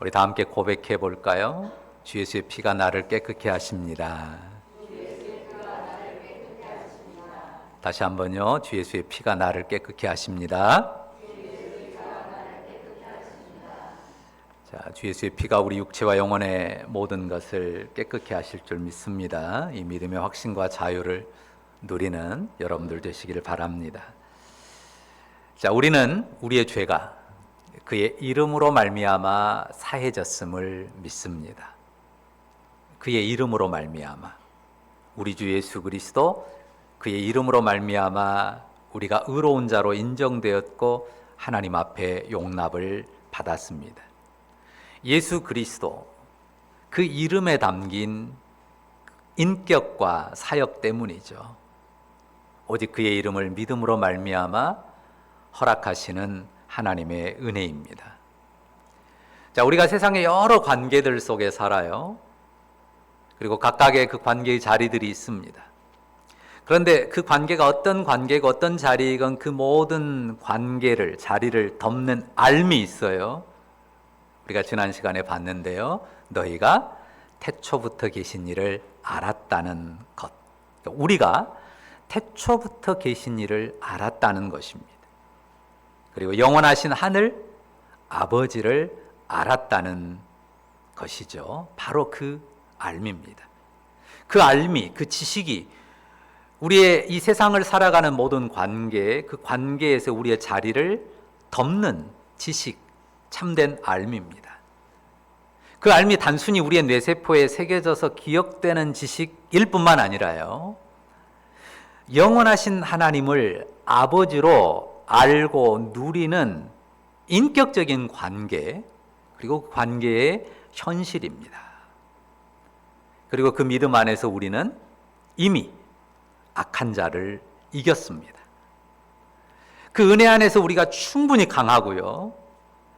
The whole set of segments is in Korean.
우리 다 함께 고백해 볼까요? 주 예수의 피가 나를 깨끗게 하십니다. 다시 한번요. 주 예수의 피가 나를 깨끗게 하십니다. 자, 주 예수의 피가 우리 육체와 영혼의 모든 것을 깨끗게 하실 줄 믿습니다. 이 믿음의 확신과 자유를 누리는 여러분들 되시기를 바랍니다. 자, 우리는 우리의 죄가 그의 이름으로 말미암아 사해졌음을 믿습니다. 그의 이름으로 말미암아, 우리 주 예수 그리스도 그의 이름으로 말미암아 우리가 의로운 자로 인정되었고 하나님 앞에 용납을 받았습니다. 예수 그리스도 그 이름에 담긴 인격과 사역 때문이죠. 오직 그의 이름을 믿음으로 말미암아 허락하시는 하나님의 은혜입니다. 자, 우리가 세상의 여러 관계들 속에 살아요. 그리고 각각의 그 관계의 자리들이 있습니다. 그런데 그 관계가 어떤 관계고 어떤 자리이건 그 모든 관계를, 자리를 덮는 알미 있어요. 우리가 지난 시간에 봤는데요. 너희가 태초부터 계신 이를 알았다는 것. 우리가 태초부터 계신 이를 알았다는 것입니다. 그리고 영원하신 하늘 아버지를 알았다는 것이죠. 바로 그 알미입니다. 그 알미, 그 지식이 우리의 이 세상을 살아가는 모든 관계, 그 관계에서 우리의 자리를 덮는 지식, 참된 알미입니다. 그 알미 단순히 우리의 뇌세포에 새겨져서 기억되는 지식일 뿐만 아니라요, 영원하신 하나님을 아버지로 알고 누리는 인격적인 관계, 그리고 그 관계의 현실입니다. 그리고 그 믿음 안에서 우리는 이미 악한 자를 이겼습니다. 그 은혜 안에서 우리가 충분히 강하고요,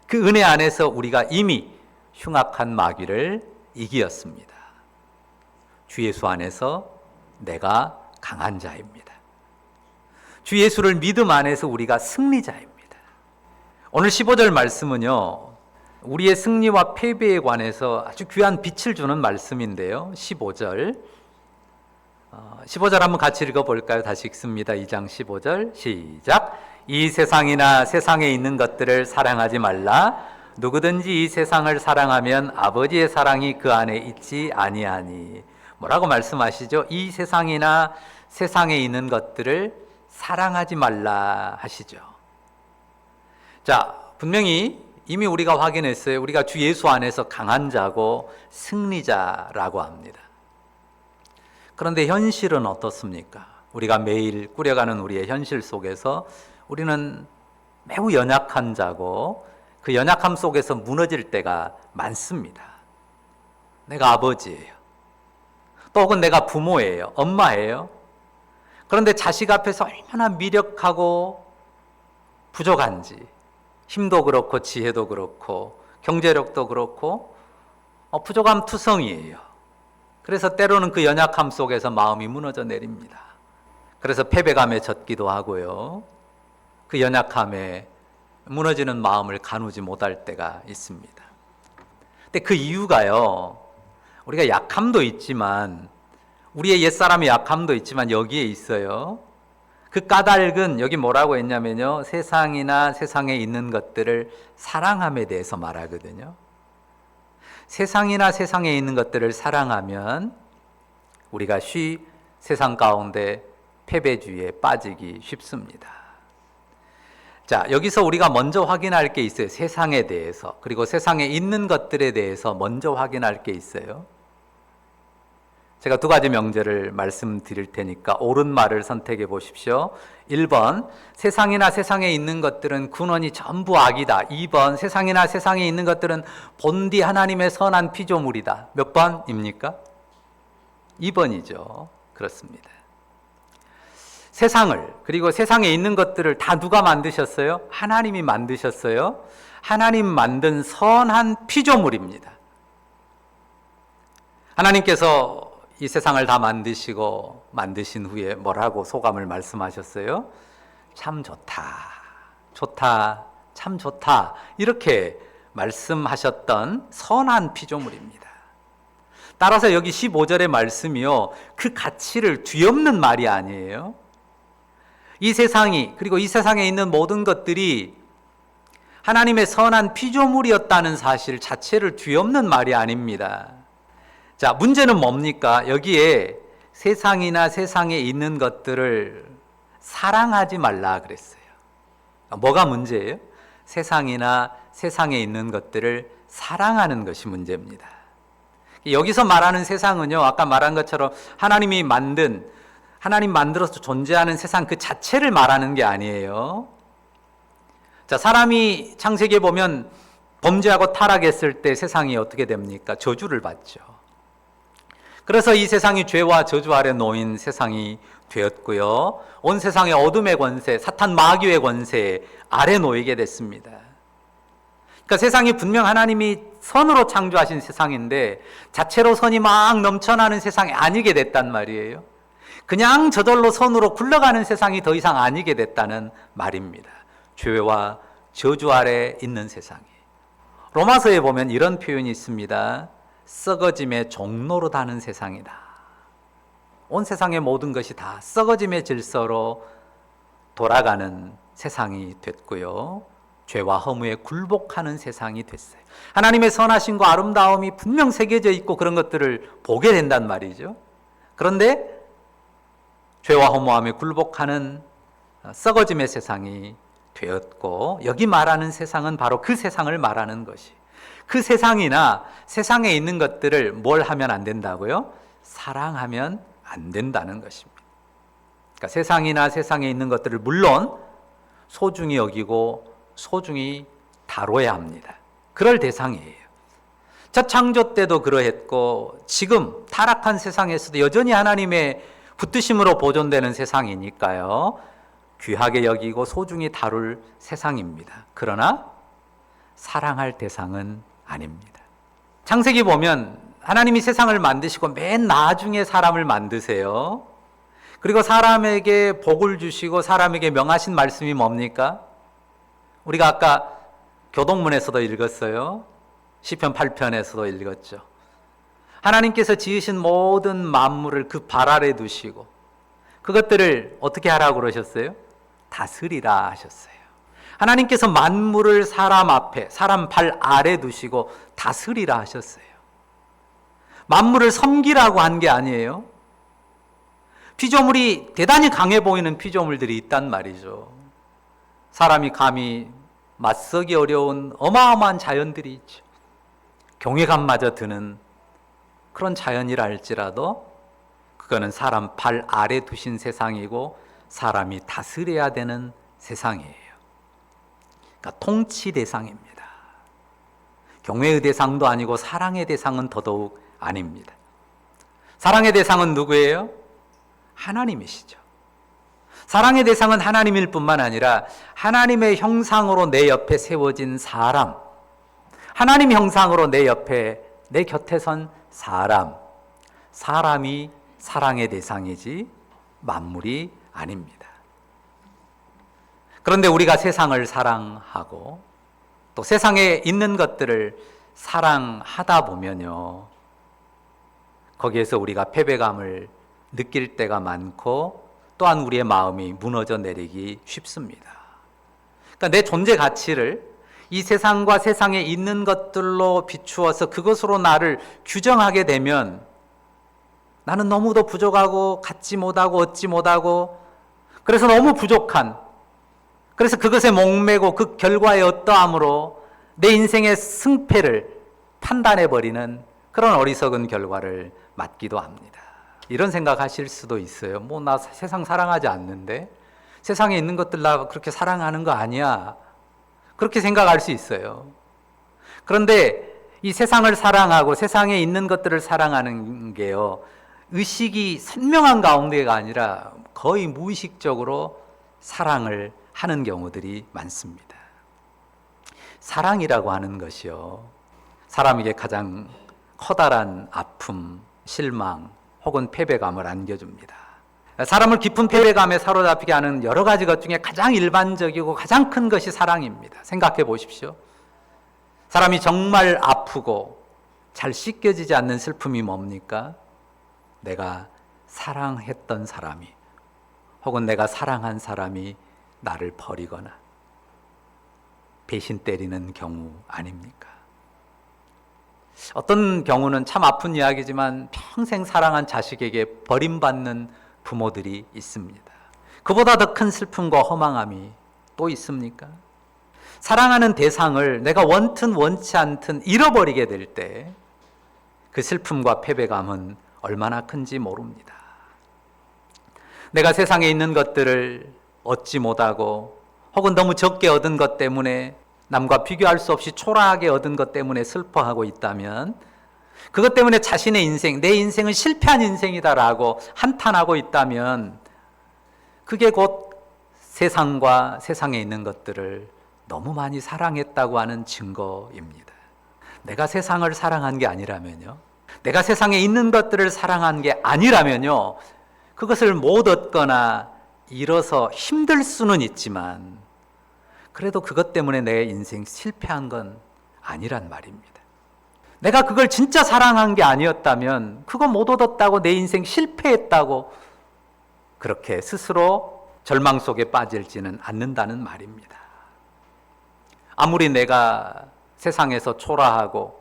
그 은혜 안에서 우리가 이미 흉악한 마귀를 이기었습니다. 주 예수 안에서 내가 강한 자입니다. 주 예수를 믿음 안에서 우리가 승리자입니다. 오늘 15절 말씀은요, 우리의 승리와 패배에 관해서 아주 귀한 빛을 주는 말씀인데요. 15절 한번 같이 읽어볼까요? 다시 읽습니다. 2장 15절 시작. 이 세상이나 세상에 있는 것들을 사랑하지 말라. 누구든지 이 세상을 사랑하면 아버지의 사랑이 그 안에 있지 아니하니. 뭐라고 말씀하시죠? 이 세상이나 세상에 있는 것들을 사랑하지 말라 하시죠. 자, 분명히 이미 우리가 확인했어요. 우리가 주 예수 안에서 강한 자고 승리자라고 합니다. 그런데 현실은 어떻습니까? 우리가 매일 꾸려가는 우리의 현실 속에서 우리는 매우 연약한 자고 그 연약함 속에서 무너질 때가 많습니다. 내가 아버지예요. 또 혹은 내가 부모예요. 엄마예요. 그런데 자식 앞에서 얼마나 미력하고 부족한지, 힘도 그렇고 지혜도 그렇고 경제력도 그렇고 부족함 투성이에요. 그래서 때로는 그 연약함 속에서 마음이 무너져 내립니다. 그래서 패배감에 젖기도 하고요, 그 연약함에 무너지는 마음을 가누지 못할 때가 있습니다. 근데 그 이유가요, 우리가 약함도 있지만, 우리의 옛사람의 약함도 있지만 여기에 있어요. 그 까닭은 여기 뭐라고 했냐면요, 세상이나 세상에 있는 것들을 사랑함에 대해서 말하거든요. 세상이나 세상에 있는 것들을 사랑하면 우리가 세상 가운데 패배주의에 빠지기 쉽습니다. 자, 여기서 우리가 먼저 확인할 게 있어요. 세상에 대해서, 그리고 세상에 있는 것들에 대해서 먼저 확인할 게 있어요. 제가 두 가지 명제를 말씀드릴 테니까 옳은 말을 선택해 보십시오. 1번, 세상이나 세상에 있는 것들은 근원이 전부 악이다. 2번, 세상이나 세상에 있는 것들은 본디 하나님의 선한 피조물이다. 몇 번입니까? 2번이죠. 그렇습니다. 세상을, 그리고 세상에 있는 것들을 다 누가 만드셨어요? 하나님이 만드셨어요. 하나님 만든 선한 피조물입니다. 하나님께서 이 세상을 다 만드신 후에 뭐라고 소감을 말씀하셨어요? 참 좋다, 참 좋다, 이렇게 말씀하셨던 선한 피조물입니다. 따라서 여기 15절의 말씀이요, 그 가치를 뒤엎는 말이 아니에요. 이 세상이, 그리고 이 세상에 있는 모든 것들이 하나님의 선한 피조물이었다는 사실 자체를 뒤엎는 말이 아닙니다. 자, 문제는 뭡니까? 여기에 세상이나 세상에 있는 것들을 사랑하지 말라 그랬어요. 뭐가 문제예요? 세상이나 세상에 있는 것들을 사랑하는 것이 문제입니다. 여기서 말하는 세상은요, 아까 말한 것처럼 하나님 만들어서 존재하는 세상 그 자체를 말하는 게 아니에요. 자, 사람이 창세기에 보면 범죄하고 타락했을 때 세상이 어떻게 됩니까? 저주를 받죠. 그래서 이 세상이 죄와 저주 아래 놓인 세상이 되었고요. 온 세상의 어둠의 권세, 사탄 마귀의 권세 아래 놓이게 됐습니다. 그러니까 세상이 분명 하나님이 선으로 창조하신 세상인데 자체로 선이 막 넘쳐나는 세상이 아니게 됐단 말이에요. 그냥 저절로 선으로 굴러가는 세상이 더 이상 아니게 됐다는 말입니다. 죄와 저주 아래 있는 세상이. 로마서에 보면 이런 표현이 있습니다. 썩어짐의 종로로 다는 세상이다. 온 세상의 모든 것이 다 썩어짐의 질서로 돌아가는 세상이 됐고요. 죄와 허무에 굴복하는 세상이 됐어요. 하나님의 선하심과 아름다움이 분명 새겨져 있고 그런 것들을 보게 된단 말이죠. 그런데 죄와 허무함에 굴복하는 썩어짐의 세상이 되었고, 여기 말하는 세상은 바로 그 세상을 말하는 것이, 그 세상이나 세상에 있는 것들을 뭘 하면 안 된다고요? 사랑하면 안 된다는 것입니다. 그러니까 세상이나 세상에 있는 것들을 물론 소중히 여기고 소중히 다뤄야 합니다. 그럴 대상이에요. 첫 창조 때도 그러했고 지금 타락한 세상에서도 여전히 하나님의 붙드심으로 보존되는 세상이니까요, 귀하게 여기고 소중히 다룰 세상입니다. 그러나 사랑할 대상은 아닙니다. 창세기 보면 하나님이 세상을 만드시고 맨 나중에 사람을 만드세요. 그리고 사람에게 복을 주시고 사람에게 명하신 말씀이 뭡니까? 우리가 아까 교동문에서도 읽었어요. 시편 8편에서도 읽었죠. 하나님께서 지으신 모든 만물을 그 발 아래 두시고 그것들을 어떻게 하라고 그러셨어요? 다스리라 하셨어요. 하나님께서 만물을 사람 앞에, 사람 발 아래 두시고 다스리라 하셨어요. 만물을 섬기라고 한 게 아니에요. 피조물이 대단히 강해 보이는 피조물들이 있단 말이죠. 사람이 감히 맞서기 어려운 어마어마한 자연들이 있죠. 경외감마저 드는 그런 자연이라 할지라도 그거는 사람 발 아래 두신 세상이고 사람이 다스려야 되는 세상이에요. 그러니까 통치 대상입니다. 경외의 대상도 아니고 사랑의 대상은 더더욱 아닙니다. 사랑의 대상은 누구예요? 하나님이시죠. 사랑의 대상은 하나님일 뿐만 아니라 하나님의 형상으로 내 옆에 세워진 사람, 하나님 형상으로 내 옆에, 내 곁에 선 사람이 사랑의 대상이지 만물이 아닙니다. 그런데 우리가 세상을 사랑하고 또 세상에 있는 것들을 사랑하다 보면요, 거기에서 우리가 패배감을 느낄 때가 많고 또한 우리의 마음이 무너져 내리기 쉽습니다. 그러니까 내 존재 가치를 이 세상과 세상에 있는 것들로 비추어서 그것으로 나를 규정하게 되면 나는 너무도 부족하고 갖지 못하고 얻지 못하고 그래서 너무 부족한, 그래서 그것에 목매고 그 결과의 어떠함으로 내 인생의 승패를 판단해버리는 그런 어리석은 결과를 맞기도 합니다. 이런 생각하실 수도 있어요. 뭐 나 세상 사랑하지 않는데, 세상에 있는 것들 나 그렇게 사랑하는 거 아니야, 그렇게 생각할 수 있어요. 그런데 이 세상을 사랑하고 세상에 있는 것들을 사랑하는 게요, 의식이 선명한 가운데가 아니라 거의 무의식적으로 사랑을 하는 경우들이 많습니다. 사랑이라고 하는 것이요, 사람에게 가장 커다란 아픔, 실망 혹은 패배감을 안겨줍니다. 사람을 깊은 패배감에 사로잡히게 하는 여러 가지 것 중에 가장 일반적이고 가장 큰 것이 사랑입니다. 생각해 보십시오. 사람이 정말 아프고 잘 씻겨지지 않는 슬픔이 뭡니까? 내가 사랑했던 사람이 혹은 내가 사랑한 사람이 나를 버리거나 배신 때리는 경우 아닙니까? 어떤 경우는 참 아픈 이야기지만 평생 사랑한 자식에게 버림받는 부모들이 있습니다. 그보다 더 큰 슬픔과 허망함이 또 있습니까? 사랑하는 대상을 내가 원튼 원치 않든 잃어버리게 될 때 그 슬픔과 패배감은 얼마나 큰지 모릅니다. 내가 세상에 있는 것들을 얻지 못하고 혹은 너무 적게 얻은 것 때문에 남과 비교할 수 없이 초라하게 얻은 것 때문에 슬퍼하고 있다면, 그것 때문에 자신의 인생, 내 인생은 실패한 인생이다라고 한탄하고 있다면, 그게 곧 세상과 세상에 있는 것들을 너무 많이 사랑했다고 하는 증거입니다. 내가 세상을 사랑한 게 아니라면요, 내가 세상에 있는 것들을 사랑한 게 아니라면요, 그것을 못 얻거나 잃어서 힘들 수는 있지만 그래도 그것 때문에 내 인생 실패한 건 아니란 말입니다. 내가 그걸 진짜 사랑한 게 아니었다면 그거 못 얻었다고 내 인생 실패했다고 그렇게 스스로 절망 속에 빠질지는 않는다는 말입니다. 아무리 내가 세상에서 초라하고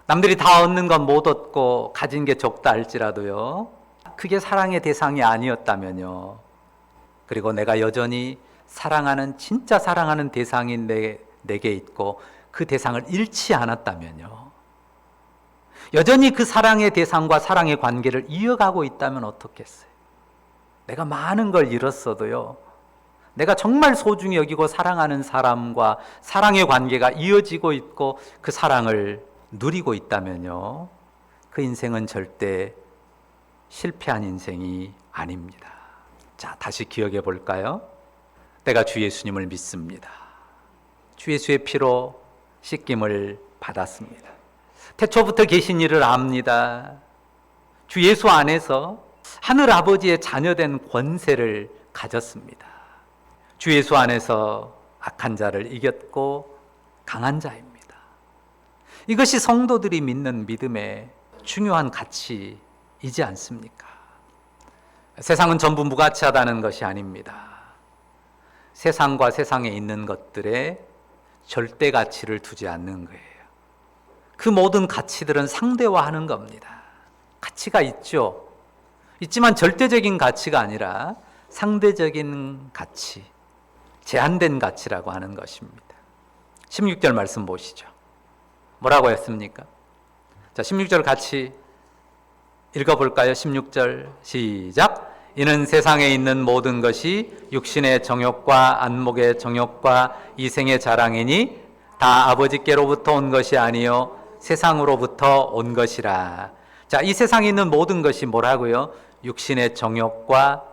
남들이 다 얻는 건 못 얻고 가진 게 적다 할지라도요, 그게 사랑의 대상이 아니었다면요, 그리고 내가 여전히 사랑하는, 진짜 사랑하는 대상이 내게 있고 그 대상을 잃지 않았다면요, 여전히 그 사랑의 대상과 사랑의 관계를 이어가고 있다면 어떻겠어요? 내가 많은 걸 잃었어도요, 내가 정말 소중히 여기고 사랑하는 사람과 사랑의 관계가 이어지고 있고 그 사랑을 누리고 있다면요, 그 인생은 절대 실패한 인생이 아닙니다. 자, 다시 기억해 볼까요? 내가 주 예수님을 믿습니다. 주 예수의 피로 씻김을 받았습니다. 태초부터 계신 이를 압니다. 주 예수 안에서 하늘 아버지의 자녀된 권세를 가졌습니다. 주 예수 안에서 악한 자를 이겼고 강한 자입니다. 이것이 성도들이 믿는 믿음의 중요한 가치이지 않습니까? 세상은 전부 무가치하다는 것이 아닙니다. 세상과 세상에 있는 것들에 절대 가치를 두지 않는 거예요. 그 모든 가치들은 상대화하는 겁니다. 가치가 있죠. 있지만 절대적인 가치가 아니라 상대적인 가치, 제한된 가치라고 하는 것입니다. 16절 말씀 보시죠. 뭐라고 했습니까? 자, 16절 같이 읽어볼까요? 16절 시작. 이는 세상에 있는 모든 것이 육신의 정욕과 안목의 정욕과 이생의 자랑이니 다 아버지께로부터 온 것이 아니요 세상으로부터 온 것이라. 자, 이 세상에 있는 모든 것이 뭐라고요? 육신의 정욕과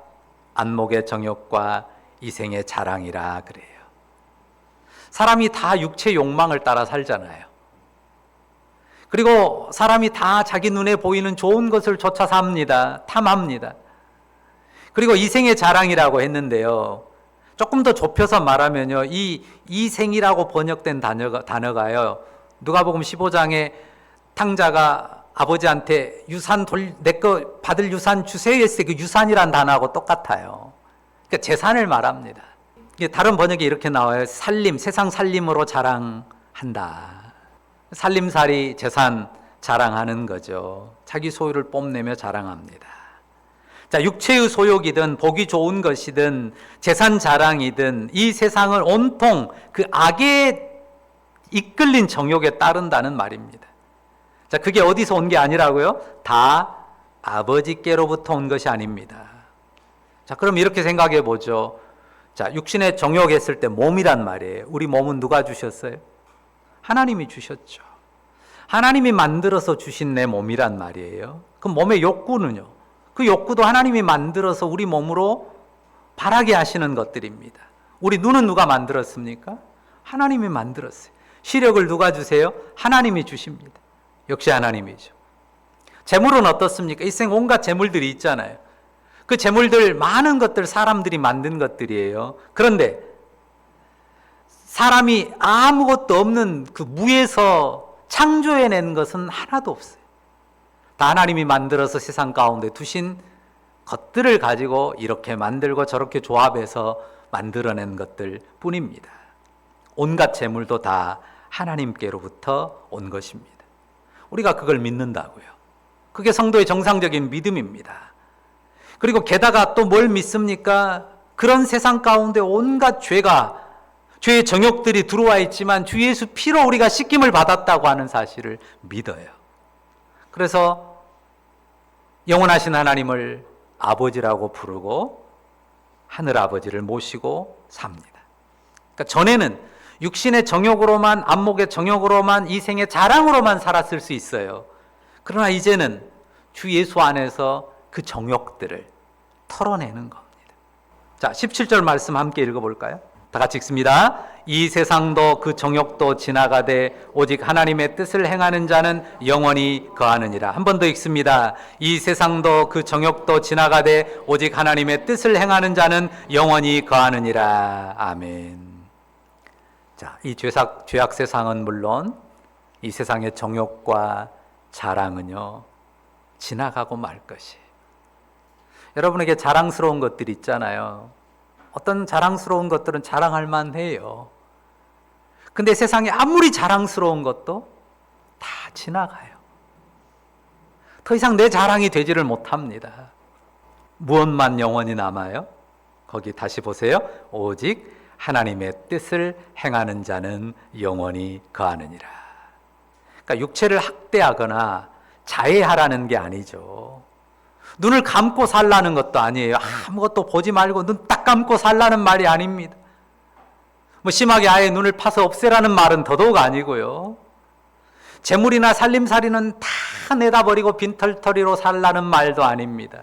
안목의 정욕과 이생의 자랑이라 그래요. 사람이 다 육체 욕망을 따라 살잖아요. 그리고 사람이 다 자기 눈에 보이는 좋은 것을 쫓아 삽니다. 탐합니다. 그리고 이생의 자랑이라고 했는데요, 조금 더 좁혀서 말하면요, 이 이생이라고 번역된 단어가요, 누가복음 15장에 탕자가 아버지한테 유산 내 거 받을 유산 주세요 했을 때 그 유산이란 단어하고 똑같아요. 그러니까 재산을 말합니다. 다른 번역에 이렇게 나와요. 살림, 세상 살림으로 자랑한다. 살림살이 재산 자랑하는 거죠. 자기 소유를 뽐내며 자랑합니다. 자, 육체의 소욕이든 보기 좋은 것이든 재산 자랑이든 이 세상을 온통 그 악에 이끌린 정욕에 따른다는 말입니다. 자, 그게 어디서 온 게 아니라고요? 다 아버지께로부터 온 것이 아닙니다. 자, 그럼 이렇게 생각해 보죠. 자, 육신의 정욕했을 때 몸이란 말이에요. 우리 몸은 누가 주셨어요? 하나님이 주셨죠. 하나님이 만들어서 주신 내 몸이란 말이에요. 그 몸의 욕구는요, 그 욕구도 하나님이 만들어서 우리 몸으로 바라게 하시는 것들입니다. 우리 눈은 누가 만들었습니까? 하나님이 만들었어요. 시력을 누가 주세요? 하나님이 주십니다. 역시 하나님이죠. 재물은 어떻습니까? 일생 온갖 재물들이 있잖아요. 그 재물들, 많은 것들 사람들이 만든 것들이에요. 그런데 사람이 아무것도 없는 그 무에서 창조해낸 것은 하나도 없어요. 다 하나님이 만들어서 세상 가운데 두신 것들을 가지고 이렇게 만들고 저렇게 조합해서 만들어낸 것들 뿐입니다. 온갖 재물도 다 하나님께로부터 온 것입니다. 우리가 그걸 믿는다고요. 그게 성도의 정상적인 믿음입니다. 그리고 게다가 또 뭘 믿습니까? 그런 세상 가운데 온갖 죄의 정욕들이 들어와 있지만 주 예수 피로 우리가 씻김을 받았다고 하는 사실을 믿어요. 그래서 영원하신 하나님을 아버지라고 부르고 하늘 아버지를 모시고 삽니다. 그러니까 전에는 육신의 정욕으로만, 안목의 정욕으로만, 이생의 자랑으로만 살았을 수 있어요. 그러나 이제는 주 예수 안에서 그 정욕들을 털어내는 겁니다. 자, 17절 말씀 함께 읽어볼까요? 다 같이 읽습니다. 이 세상도 그 정욕도 지나가되 오직 하나님의 뜻을 행하는 자는 영원히 거하느니라. 한 번 더 읽습니다. 이 세상도 그 정욕도 지나가되 오직 하나님의 뜻을 행하는 자는 영원히 거하느니라. 아멘. 자, 이 죄악 세상은 물론 이 세상의 정욕과 자랑은요, 지나가고 말 것이. 여러분에게 자랑스러운 것들이 있잖아요. 어떤 자랑스러운 것들은 자랑할 만해요. 근데 세상에 아무리 자랑스러운 것도 다 지나가요. 더 이상 내 자랑이 되지를 못합니다. 무엇만 영원히 남아요? 거기 다시 보세요. 오직 하나님의 뜻을 행하는 자는 영원히 거하느니라. 그러니까 육체를 학대하거나 자해하라는 게 아니죠. 눈을 감고 살라는 것도 아니에요. 아무것도 보지 말고 눈 딱 감고 살라는 말이 아닙니다. 뭐 심하게 아예 눈을 파서 없애라는 말은 더더욱 아니고요. 재물이나 살림살이는 다 내다버리고 빈털터리로 살라는 말도 아닙니다.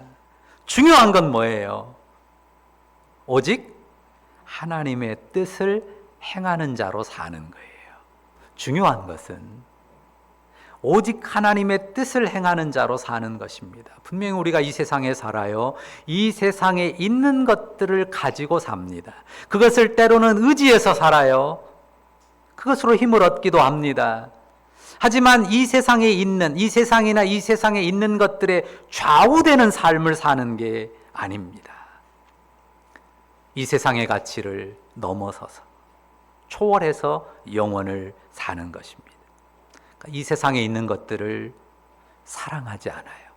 중요한 건 뭐예요? 오직 하나님의 뜻을 행하는 자로 사는 거예요. 중요한 것은 오직 하나님의 뜻을 행하는 자로 사는 것입니다. 분명히 우리가 이 세상에 살아요. 이 세상에 있는 것들을 가지고 삽니다. 그것을 때로는 의지해서 살아요. 그것으로 힘을 얻기도 합니다. 하지만 이 세상에 있는, 이 세상이나 이 세상에 있는 것들에 좌우되는 삶을 사는 게 아닙니다. 이 세상의 가치를 넘어서서 초월해서 영원을 사는 것입니다. 이 세상에 있는 것들을 사랑하지 않아요.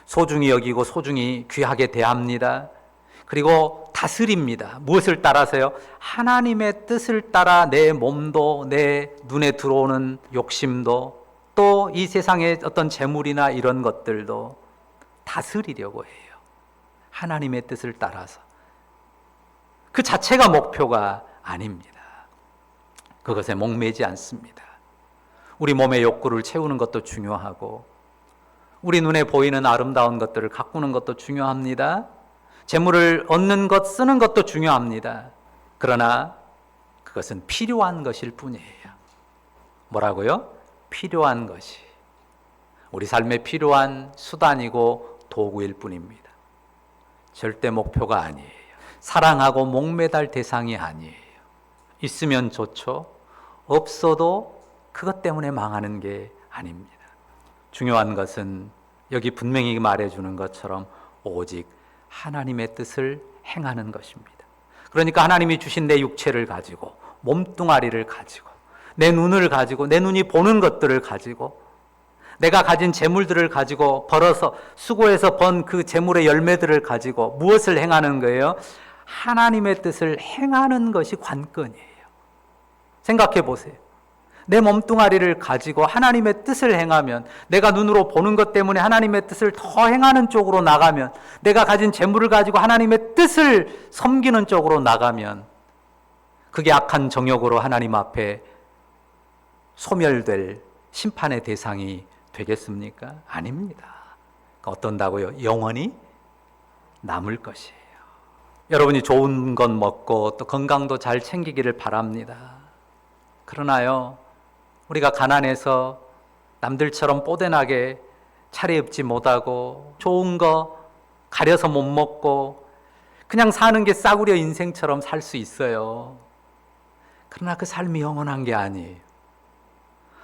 소중히 여기고 소중히 귀하게 대합니다. 그리고 다스립니다. 무엇을 따라서요? 하나님의 뜻을 따라 내 몸도, 내 눈에 들어오는 욕심도, 또 이 세상의 어떤 재물이나 이런 것들도 다스리려고 해요. 하나님의 뜻을 따라서. 그 자체가 목표가 아닙니다. 그것에 목매지 않습니다. 우리 몸의 욕구를 채우는 것도 중요하고, 우리 눈에 보이는 아름다운 것들을 가꾸는 것도 중요합니다. 재물을 얻는 것, 쓰는 것도 중요합니다. 그러나 그것은 필요한 것일 뿐이에요. 뭐라고요? 필요한 것이. 우리 삶에 필요한 수단이고 도구일 뿐입니다. 절대 목표가 아니에요. 사랑하고 목매달 대상이 아니에요. 있으면 좋죠. 없어도 그것 때문에 망하는 게 아닙니다. 중요한 것은 여기 분명히 말해주는 것처럼 오직 하나님의 뜻을 행하는 것입니다. 그러니까 하나님이 주신 내 육체를 가지고, 몸뚱아리를 가지고, 내 눈을 가지고, 내 눈이 보는 것들을 가지고, 내가 가진 재물들을 가지고 벌어서 수고해서 번 그 재물의 열매들을 가지고 무엇을 행하는 거예요? 하나님의 뜻을 행하는 것이 관건이에요. 생각해 보세요. 내 몸뚱아리를 가지고 하나님의 뜻을 행하면, 내가 눈으로 보는 것 때문에 하나님의 뜻을 더 행하는 쪽으로 나가면, 내가 가진 재물을 가지고 하나님의 뜻을 섬기는 쪽으로 나가면, 그게 악한 정욕으로 하나님 앞에 소멸될 심판의 대상이 되겠습니까? 아닙니다. 어떤다고요? 영원히 남을 것이에요. 여러분이 좋은 것 먹고 또 건강도 잘 챙기기를 바랍니다. 그러나요, 우리가 가난해서 남들처럼 뽀대나게 차려입지 못하고 좋은 거 가려서 못 먹고 그냥 사는 게 싸구려 인생처럼 살 수 있어요. 그러나 그 삶이 영원한 게 아니에요.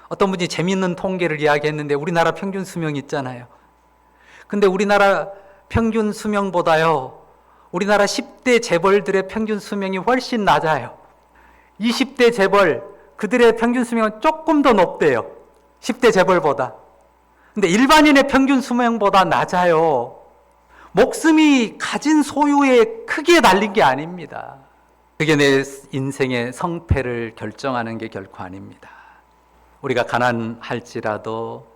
어떤 분이 재미있는 통계를 이야기했는데 우리나라 평균 수명이 있잖아요. 근데 우리나라 평균 수명보다요, 우리나라 10대 재벌들의 평균 수명이 훨씬 낮아요. 20대 재벌, 그들의 평균 수명은 조금 더 높대요. 10대 재벌보다. 근데 일반인의 평균 수명보다 낮아요. 목숨이 가진 소유의 크기에 달린 게 아닙니다. 그게 내 인생의 성패를 결정하는 게 결코 아닙니다. 우리가 가난할지라도,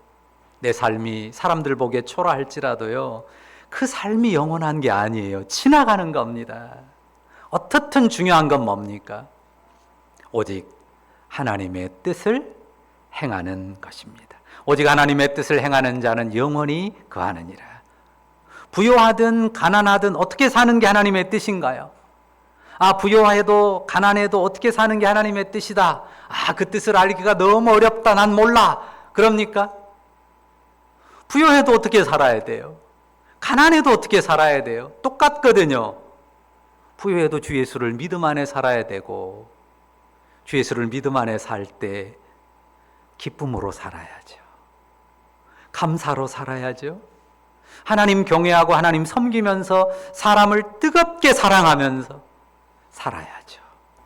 내 삶이 사람들 보기에 초라할지라도요, 그 삶이 영원한 게 아니에요. 지나가는 겁니다. 어떻든 중요한 건 뭡니까? 오직 하나님의 뜻을 행하는 것입니다. 오직 하나님의 뜻을 행하는 자는 영원히 거하느니라. 부요하든 가난하든 어떻게 사는 게 하나님의 뜻인가요? 부요해도 가난해도 어떻게 사는 게 하나님의 뜻이다. 그 뜻을 알기가 너무 어렵다. 난 몰라. 그럽니까? 부요해도 어떻게 살아야 돼요? 가난해도 어떻게 살아야 돼요? 똑같거든요. 부요해도 주 예수를 믿음 안에 살아야 되고, 주 예수를 믿음 안에 살 때 기쁨으로 살아야죠. 감사로 살아야죠. 하나님 경외하고 하나님 섬기면서 사람을 뜨겁게 사랑하면서 살아야죠.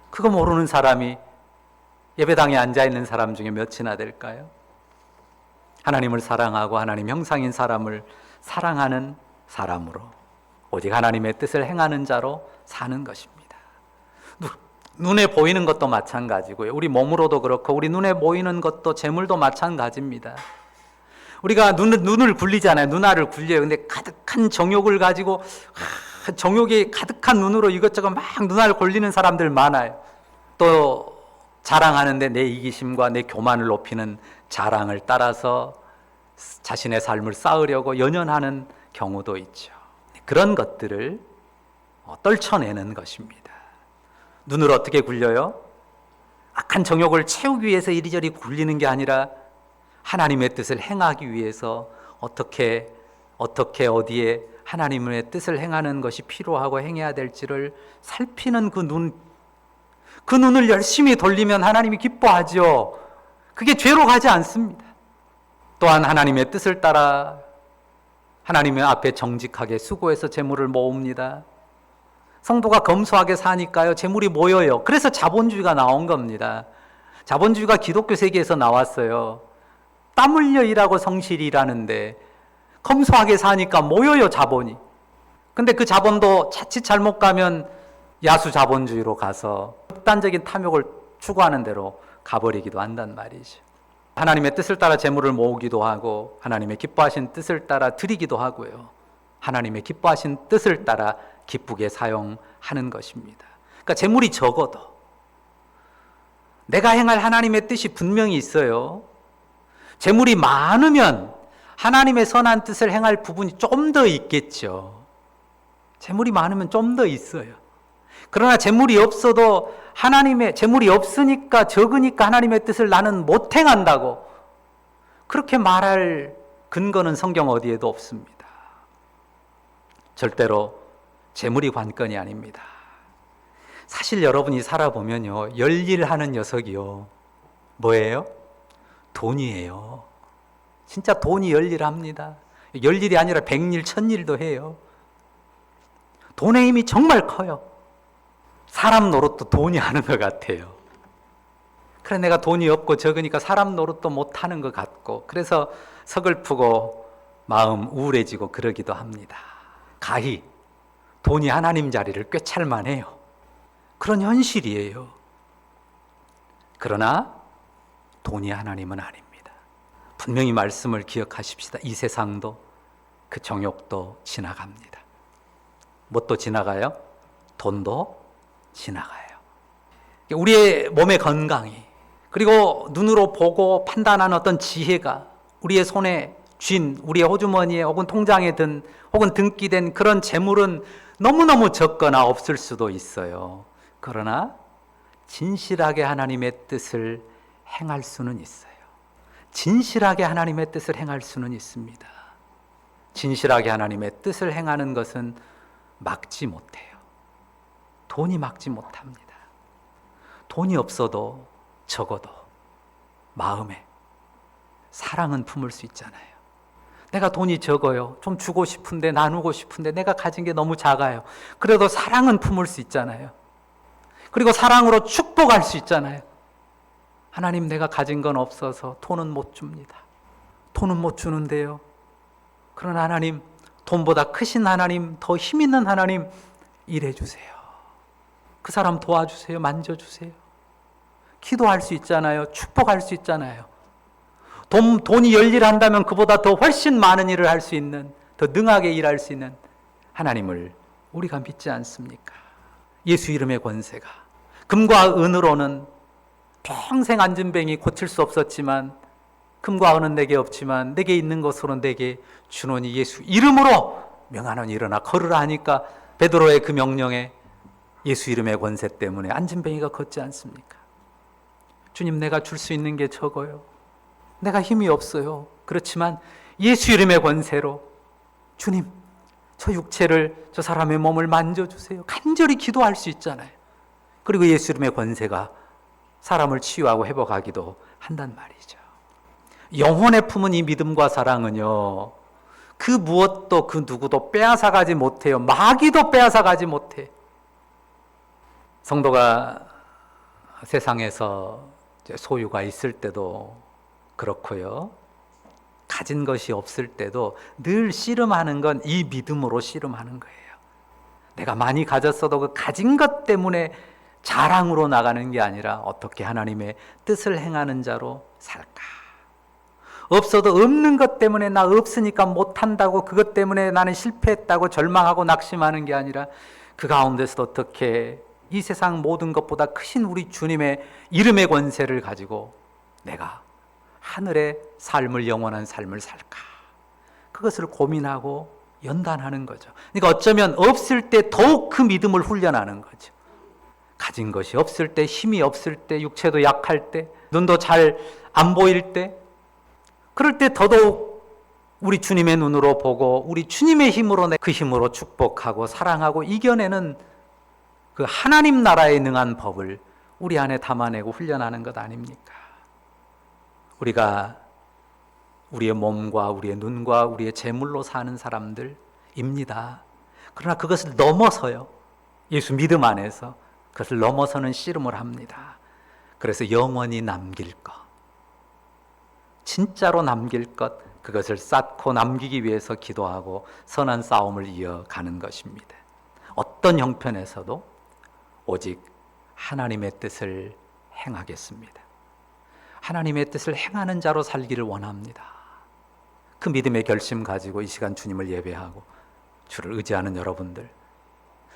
그거 모르는 사람이 예배당에 앉아있는 사람 중에 몇이나 될까요? 하나님을 사랑하고 하나님 형상인 사람을 사랑하는 사람으로, 오직 하나님의 뜻을 행하는 자로 사는 것입니다. 눈에 보이는 것도 마찬가지고요. 우리 몸으로도 그렇고 우리 눈에 보이는 것도 재물도 마찬가지입니다. 우리가 눈을 굴리잖아요. 눈알을 굴려요. 근데 가득한 정욕을 가지고 정욕이 가득한 눈으로 이것저것 막 눈알 굴리는 사람들 많아요. 또 자랑하는데 내 이기심과 내 교만을 높이는 자랑을 따라서 자신의 삶을 쌓으려고 연연하는 경우도 있죠. 그런 것들을 떨쳐내는 것입니다. 눈을 어떻게 굴려요? 악한 정욕을 채우기 위해서 이리저리 굴리는 게 아니라 하나님의 뜻을 행하기 위해서 어떻게 어디에 하나님의 뜻을 행하는 것이 필요하고 행해야 될지를 살피는 그 눈을 열심히 돌리면 하나님이 기뻐하죠. 그게 죄로 가지 않습니다. 또한 하나님의 뜻을 따라 하나님의 앞에 정직하게 수고해서 재물을 모읍니다. 성도가 검소하게 사니까요, 재물이 모여요. 그래서 자본주의가 나온 겁니다. 자본주의가 기독교 세계에서 나왔어요. 땀 흘려 일하고 성실히 일하는데 검소하게 사니까 모여요, 자본이. 근데 그 자본도 자칫 잘못 가면 야수 자본주의로 가서 극단적인 탐욕을 추구하는 대로 가버리기도 한단 말이죠. 하나님의 뜻을 따라 재물을 모으기도 하고 하나님의 기뻐하신 뜻을 따라 드리기도 하고요. 하나님의 기뻐하신 뜻을 따라 기쁘게 사용하는 것입니다. 그러니까 재물이 적어도 내가 행할 하나님의 뜻이 분명히 있어요. 재물이 많으면 하나님의 선한 뜻을 행할 부분이 좀 더 있겠죠. 재물이 많으면 좀 더 있어요. 그러나 재물이 없어도 재물이 없으니까 적으니까 하나님의 뜻을 나는 못 행한다고 그렇게 말할 근거는 성경 어디에도 없습니다. 절대로 재물이 관건이 아닙니다. 사실 여러분이 살아보면요, 열일하는 녀석이요, 뭐예요? 돈이에요. 진짜 돈이 열일합니다. 열일이 아니라 백일, 천일도 해요. 돈의 힘이 정말 커요. 사람 노릇도 돈이 하는 것 같아요. 그래, 내가 돈이 없고 적으니까 사람 노릇도 못하는 것 같고, 그래서 서글프고 마음 우울해지고 그러기도 합니다. 가히 돈이 하나님 자리를 꿰찰 만해요. 그런 현실이에요. 그러나 돈이 하나님은 아닙니다. 분명히 말씀을 기억하십시다. 이 세상도 그 정욕도 지나갑니다. 뭣도 지나가요? 돈도 지나가요. 우리의 몸의 건강이, 그리고 눈으로 보고 판단하는 어떤 지혜가 우리의 손에 쥔, 우리의 호주머니에 혹은 통장에 든 혹은 등기된 그런 재물은 너무너무 적거나 없을 수도 있어요. 그러나 진실하게 하나님의 뜻을 행할 수는 있어요. 진실하게 하나님의 뜻을 행할 수는 있습니다. 진실하게 하나님의 뜻을 행하는 것은 막지 못해요. 돈이 막지 못합니다. 돈이 없어도 적어도 마음에 사랑은 품을 수 있잖아요. 내가 돈이 적어요. 좀 주고 싶은데, 나누고 싶은데 내가 가진 게 너무 작아요. 그래도 사랑은 품을 수 있잖아요. 그리고 사랑으로 축복할 수 있잖아요. 하나님, 내가 가진 건 없어서 돈은 못 줍니다. 돈은 못 주는데요. 그러나 하나님, 돈보다 크신 하나님, 더 힘 있는 하나님, 일해주세요. 그 사람 도와주세요. 만져주세요. 기도할 수 있잖아요. 축복할 수 있잖아요. 돈이 열일한다면 그보다 더 훨씬 많은 일을 할 수 있는, 더 능하게 일할 수 있는 하나님을 우리가 믿지 않습니까? 예수 이름의 권세가, 금과 은으로는 평생 안진뱅이 고칠 수 없었지만, 금과 은은 내게 없지만 내게 있는 것으로 내게 주노니 예수 이름으로 명하노니 일어나 걸으라 하니까 베드로의 그 명령에 예수 이름의 권세 때문에 안진뱅이가 걷지 않습니까? 주님, 내가 줄 수 있는 게 적어요. 내가 힘이 없어요. 그렇지만 예수 이름의 권세로 주님, 저 육체를, 저 사람의 몸을 만져주세요. 간절히 기도할 수 있잖아요. 그리고 예수 이름의 권세가 사람을 치유하고 회복하기도 한단 말이죠. 영혼에 품은 이 믿음과 사랑은요, 그 무엇도 그 누구도 빼앗아가지 못해요. 마귀도 빼앗아가지 못해. 성도가 세상에서 소유가 있을 때도 그렇고요, 가진 것이 없을 때도 늘 씨름하는 건 이 믿음으로 씨름하는 거예요. 내가 많이 가졌어도 그 가진 것 때문에 자랑으로 나가는 게 아니라 어떻게 하나님의 뜻을 행하는 자로 살까? 없어도 없는 것 때문에 나 없으니까 못한다고, 그것 때문에 나는 실패했다고 절망하고 낙심하는 게 아니라 그 가운데서도 어떻게 이 세상 모든 것보다 크신 우리 주님의 이름의 권세를 가지고 내가 하늘의 삶을, 영원한 삶을 살까? 그것을 고민하고 연단하는 거죠. 그러니까 어쩌면 없을 때 더욱 그 믿음을 훈련하는 거죠. 가진 것이 없을 때, 힘이 없을 때, 육체도 약할 때, 눈도 잘 안 보일 때, 그럴 때 더더욱 우리 주님의 눈으로 보고 우리 주님의 힘으로, 그 힘으로 축복하고 사랑하고 이겨내는 그 하나님 나라에 능한 법을 우리 안에 담아내고 훈련하는 것 아닙니까? 우리가 우리의 몸과 우리의 눈과 우리의 재물로 사는 사람들입니다. 그러나 그것을 넘어서요, 예수 믿음 안에서 그것을 넘어서는 씨름을 합니다. 그래서 영원히 남길 것, 진짜로 남길 것, 그것을 쌓고 남기기 위해서 기도하고 선한 싸움을 이어가는 것입니다. 어떤 형편에서도 오직 하나님의 뜻을 행하겠습니다. 하나님의 뜻을 행하는 자로 살기를 원합니다. 그 믿음의 결심 가지고 이 시간 주님을 예배하고 주를 의지하는 여러분들,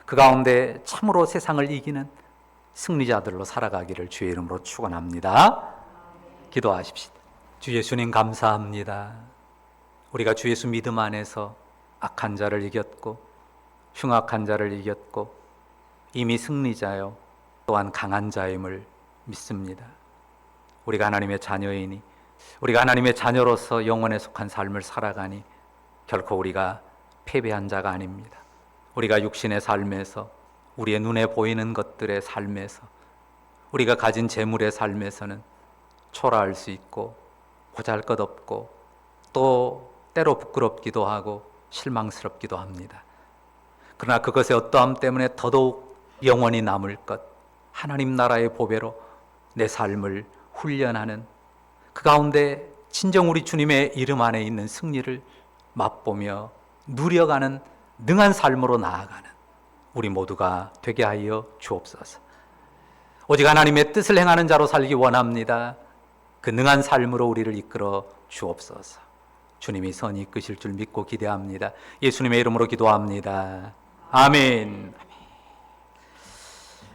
그 가운데 참으로 세상을 이기는 승리자들로 살아가기를 주의 이름으로 축원합니다. 기도하십시다. 주 예수님, 감사합니다. 우리가 주 예수 믿음 안에서 악한 자를 이겼고 흉악한 자를 이겼고 이미 승리자요 또한 강한 자임을 믿습니다. 우리가 하나님의 자녀이니, 우리가 하나님의 자녀로서 영원에 속한 삶을 살아가니 결코 우리가 패배한 자가 아닙니다. 우리가 육신의 삶에서, 우리의 눈에 보이는 것들의 삶에서, 우리가 가진 재물의 삶에서는 초라할 수 있고 보잘것없고 또 때로 부끄럽기도 하고 실망스럽기도 합니다. 그러나 그것의 어떠함 때문에 더더욱 영원히 남을 것, 하나님 나라의 보배로 내 삶을 훈련하는, 그 가운데 진정 우리 주님의 이름 안에 있는 승리를 맛보며 누려가는 능한 삶으로 나아가는 우리 모두가 되게 하여 주옵소서. 오직 하나님의 뜻을 행하는 자로 살기 원합니다. 그 능한 삶으로 우리를 이끌어 주옵소서. 주님이 선히 이끄실 줄 믿고 기대합니다. 예수님의 이름으로 기도합니다. 아멘.